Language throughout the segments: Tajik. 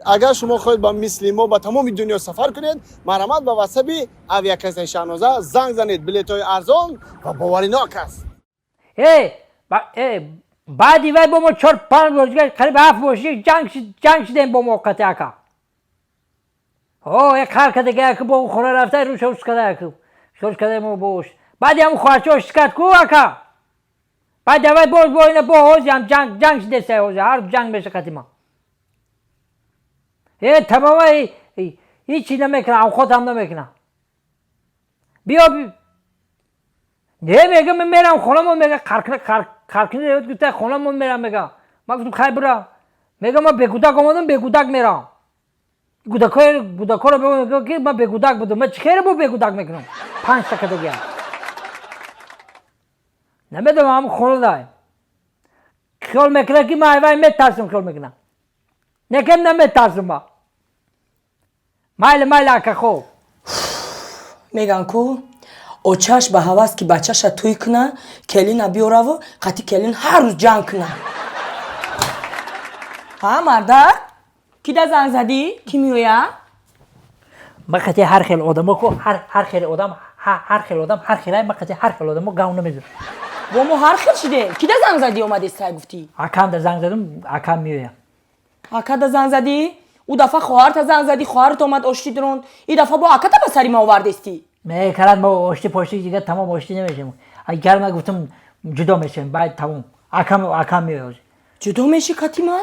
اگر شما خواهید با مثل ما با تمام دنیا سفر کنید، مرحمت به واتساپ آویاکاسسائی شاهنوزه زنگ زنید. بلیط‌های ارزان و باوریناک است. بعدی وای با ما 4-5 روز قریب 7 روز جنگ شدیم با موقت اکا. یک کار کرده که با خونه رفته رو شوش کرده ما باش. بعدی هم خواهرچه شکست کو اکا. بعد وای با اینا با حوزی هم جنگ شده سه حوزی هر جنگ بشه قدیما. تمام هیچی نمیکنم خودم نمیکنم. بیا نه میگم من میرم خونم میگه کارکنی رو گفته خونم میرم میگه ما گفتم خیر برا میگه ما به کودک اومدم به کودک میرم کودکا رو بگم که من به کودک بودم من چیکار با به کودک میکنم 5 تا دیگه نمیدونم هم خونه دایم خیال میکنه که من وای میترسم خیال میکنم نکم نمیترسم ما مایل که خوب میگن کو اوچاش به هواست که بچه‌ش توی کنه کلین بیاره و قطی کلین هر روز جنگ کنه ها مردک کی ده زنگ زدی کی میویا ما قطی هر خیل آدمو کو هر خیل آدم هر خیلی ما قطی هر خیل آدمو گاو نمیذاره با ما هر خیل شده کی ده زنگ زدی اومدی سعی گفتی اکام ده زنگ زدم اکام میویا اکا ده زنگ زدی او دفعه خواهرت زنگ زدی خواهرت اومد آشتی درون این دفعه با اکا به سری ما آوردستی میکرد ما آشتی پاشتی دیگه تمام آشتی نمیشیم اگر من گفتم جدا میشیم بعد تمام اکام میویا جدا میشی قطیما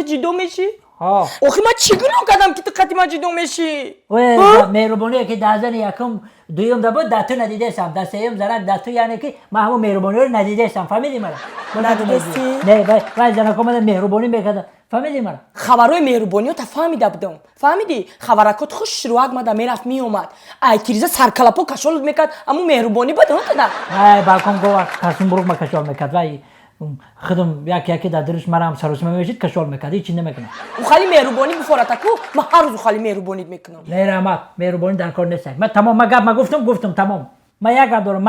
جدا میشی آخی من چی گناه کردم که تو قطیما جدا میشی مهربانی که در زن یکم دویم دبا دتو ندیده سم در سیم زرد دتو یعنی که من همون مهربانی رو ندیده سم فهمیدی مرا ندیدستی نه وای زن کومد مهربانی میکردم فهمیدی مرا خبرای مهربانی رو فهمیده بودم فهمیدی خبرکات خوش رو آمد میرفت میومد ای تریزه سرکلاپو کشول میکرد اما مهربانی بود اون کدا ای بالکن گو کاسم بروک ما کشول میکرد وای خودم یکی در درش مرا هم سروسم میشید کشول میکرد هیچ نمیکنم او خالی مهربانی بفورتکو ما هر روز خالی مهربانی میکنم نه رحمت مهربانی در کار نیست من تمام ما گفتم تمام ما یک گپ دارم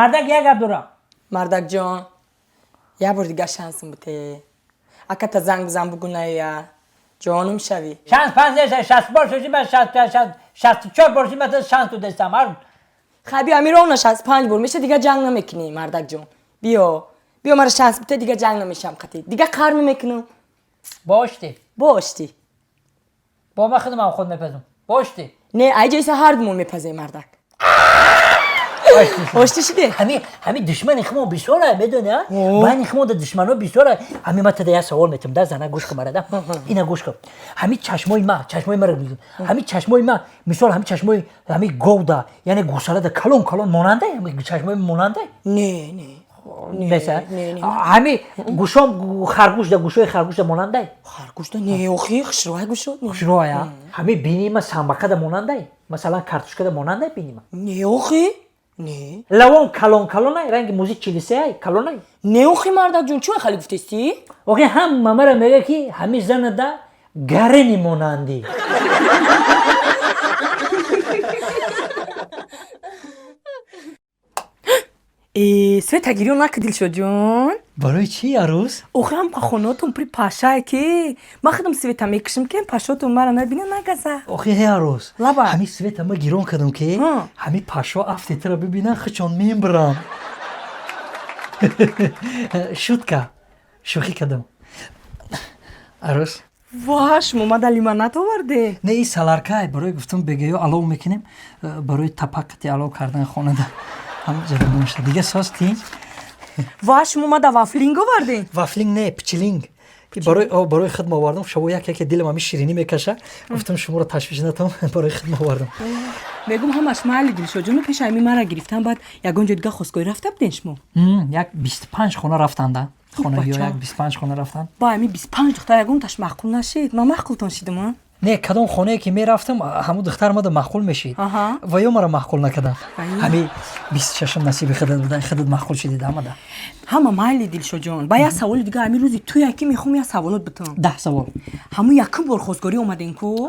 مردک جان یه بار دیگه شانسم بده اگه تا زنگ بزن بگو نه یا جانم شوی شانس 5 نیست 60 بار شدی من 64 بار شدی من شانس تو دستم هر خبی امیر اون 65 بار میشه دیگه جنگ نمیکنی مردک جان بیا مرا شانس بده دیگه جنگ نمیشم قطعی دیگه کار نمیکنم باشتی با ما خودم خود میپزم باشتی نه ای جیسه هر دمون میپزه مردک باشتی شده همین دشمن خمو بسوره میدونه من خمو دشمنو بسوره همین ما تدا سوال میتم در زنه گوش کن مرا اینا گوش کن همین چشمای ما رو میگم همین چشمای ما مثال همین چشمای همین گودا یعنی گوساله ده کلون ماننده همین چشمای ماننده نه مثلا همین گوشام خرگوش ده گوشای خرگوش ده ماننده خرگوش ده نه اخی خشروای گوشو خشروای همین بینی ما سنبقه ده ماننده مثلا کارتوشکه ده ماننده بینی ما نه اخی نه لوان کلون رنگ موزیک چلیسه کلون نه اخی مردک جون چون خالی گفتستی اوکی هم مامرا میگه که همین زن ده گرنی مانندی سویتا گیری اون نکدیل شد جون برای چی عروس؟ اوخی هم پخوناتون پری پاشای که ما خودم سویتا میکشم که پاشاتون مرا نبینه نگذه اوخی هی عروس لبا همین سویتا ما گیرون کردم که همین پاشا افتیت را ببینن خچون میمبرم شوخی کردم عروس واش ماما در لیمانت آورده نه این سالارکای برای گفتم بگیو علو میکنیم برای تپاکتی علو کردن خونه ده همه جلو نمیشه دیگه ساز تین واش ماما در وافلینگ آورده وافلینگ نه پچلینگ برای خدمت آوردم شما یکی دلم همی شیرینی میکشه گفتم شما رو تشویش ندم برای خدمت آوردم میگم همش محلی دل شد جون پیش امی مرا گرفتن بعد یگان جدگاه خواستگاهی رفته بودین شما یک 25 خونه رفتن ده خونه یا یک 25 خونه رفتن با امی 25 دختر یگان تاش معقول نشید ما معقولتون شدم نه کدام خونه که میرفتم همون دختر ما معقول میشید و یا مرا معقول نکردن همین 26 نصیب خودت بودن خودت معقول شدید آمده همه محلی دل شد جون با یه سوال دیگه امی روزی تو یکی میخوام یه سوالات بتم 10 سوال همون یکم بار خواستگاری اومدین کو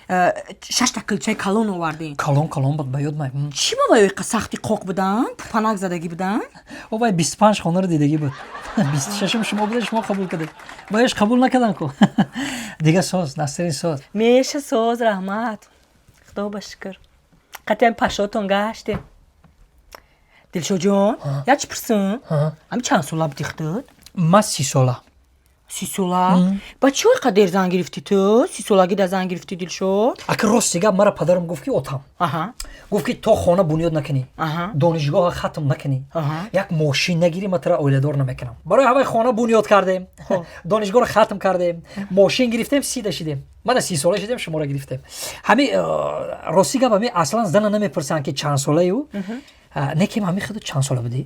шашта кулчаи калон овардем. Калон буд ба ёд май. Чӣ бо вай сахти қоқ будан? Панак задагӣ будан? о вай 25 хонаро дидагӣ буд. 26 шумо будед, шумо қабул кардед. бояш қабул накардан ку. Дига соз, насрин соз. Меша соз, раҳмат. Худо ба шукр. қатъиян пашотон гаштем. Дилшоҷон, як чӣ пурсам? Ҳами чанд сола будӣ худод? Ма 30 сола. 30 сола? Ба чӣ ой қадер зан гирифтӣ ту? 30 солагида зан гирифтӣ Дилшод? Ака рости гап мара падарам гуфт ки отам. Гуфт ки то хона бунёд накунӣ. Донишгоҳа хатм накунӣ. Як мошин нагирӣ, ма тара оиладор намекунам. Барои ҳамаи хона бунёд кардем. Донишгоҳро хатм кардем. Мошин гирифтем, сида шидем. Мана 30 сола шидем, шуморо гирифтем. Ҳами рости гап ҳами аслан зана намепурсанд ки чанд солаю? Неким ҳами худ чанд сола будӣ?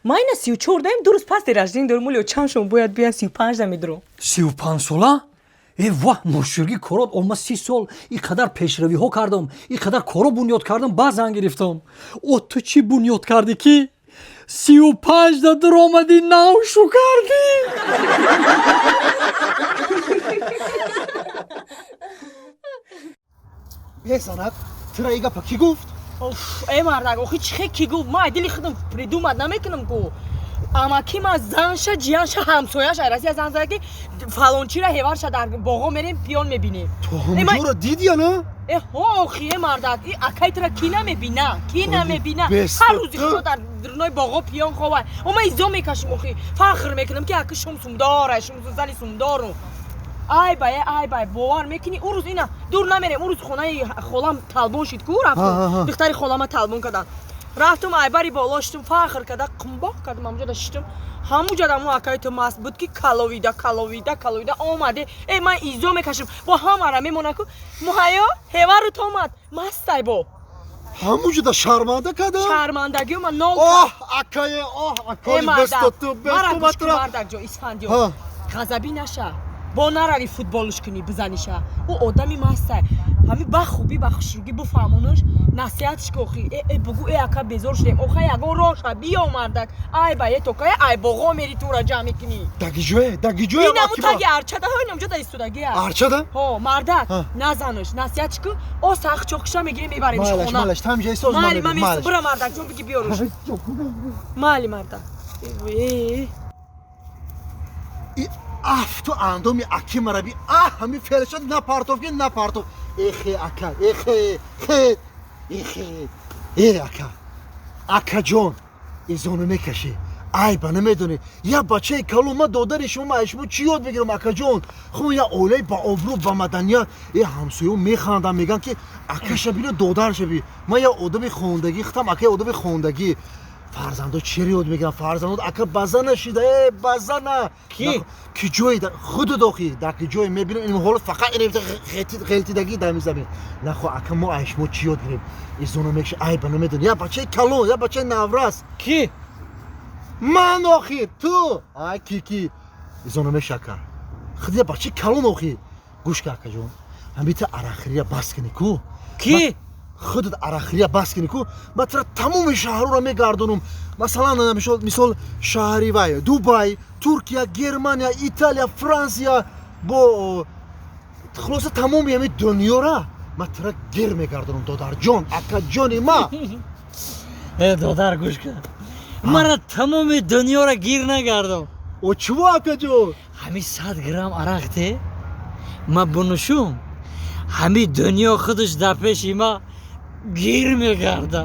Майна 34 даем, дуруст пасти раждин дорум, улио чанд шум бояд биyan 35 да медро. 35 сола? Ваҳ, ношурги корот олма 30 сол ин қадар пешравиҳо кардам, ин қадар коро бунёд кардам, баъд зан гирифтам. О ту чӣ бунёд кардӣ ки 35 да дуромадӣ навшу кардӣ? бесанад чира ин гапа кӣ гуфт? Эй мардак, охи чӣ хе ки гуфт? Ман дили худам придумад намекунам ку. Амаки ма занша ҷиянша ҳамсояш айрасия зан зада ки фалончира ҳеварша дар боғо мерем пиён мебинем. ту ҳамҷоро дидӣ я на? охи эй мардак, и акай тура ки намебина? Ки намебина? ҳар рӯзи худо дар дурнои боғо пиён ховай. Ма изо мекашим охи. Фахр мекунам ки ака шум сумдора, шум зали сумдору. ай бай бовар мекунӣ он рӯз ина дур намерем. Он рӯз хонаи холам талбон шид ку рафтум. духтари холама талбон кардам. рафтум айбари боло шидум, фахр када қумбоқ кардам, ҳамҷода шидум. ҳамуҷода мо акаи ту маст буд ки каловида омаде. Ман изо мекашим, бо ҳамара мемона ку муҳайё ҳевару томад мастай бо. ҳамуҷода шарманда када? шармандагиё ман нол акае акои бестоту мардак ҷо исфандиё. ғазабӣ наша. бо нарави футболуш кунӣ бизаниша. ӯ одами мастай. ҳами ба хубӣ ба хушругӣ буфаҳмонуш насиҳатш ки охи бугӯ ака безор шудем. охай ягон роша биё мардак. ай ба токае ай боғо мери тура ҷамъ мекунӣ. дагиҷое инаму таги арчада инамҷода истудагия. арчада? мардак назануш насиҳатш ки о сах чокиша мегирем мебаремш хона. малаш тамҷаи соз мали бира мардак ҷон биги биёруш. мали мардак. ту андоми аки мараби ҳами фелша напартов ки напартов. эхе ака акаҷон изону мекашӣ. айба намедонӣ я бачаи калон ма додари шумо шумо чӣ ёд бигирам акаҷон? хуб я оилаи баобрӯ ба маданият ҳамсоё механдам мегӯянд ки акаша бино додарша би. ман я одами хондагӣ хутам акаи одами хондагӣ. фарзандо чиро ёд мегирам? фарзандо ака базана шида базана ки ҷои худу дохӣ дар ки ҷое мебинам ин ҳолат фақат ғелтидагӣ дар мизамин. нахо ака мо шумо чӣ ёд гирем? изоно мекашӣ айба намедонӣ я бачаи калон я бачаи наврас. ки ман охир ту ки изоно мешака худ я бачаи калон охир. гӯш ки акаҷон ҳамита арахирия бас кунӣ ку. ки худат арахирия бас кунӣ ку. ман тра тамоми шаҳрҳоро мегардонам. масалан мисол шаҳри вай дубай, туркия, германия, италия, франсия бо хулоса тамоми ҳами дунёра ман тра гир мегардонам. додарҷон акаҷони ма. додар гӯш кар. мара тамоми дунёро гир нагардам. чиво акаҷон? ҳами 100 грамм арақ те ма бунушум ҳами дунё худаш дар пеши ма гир мегарда.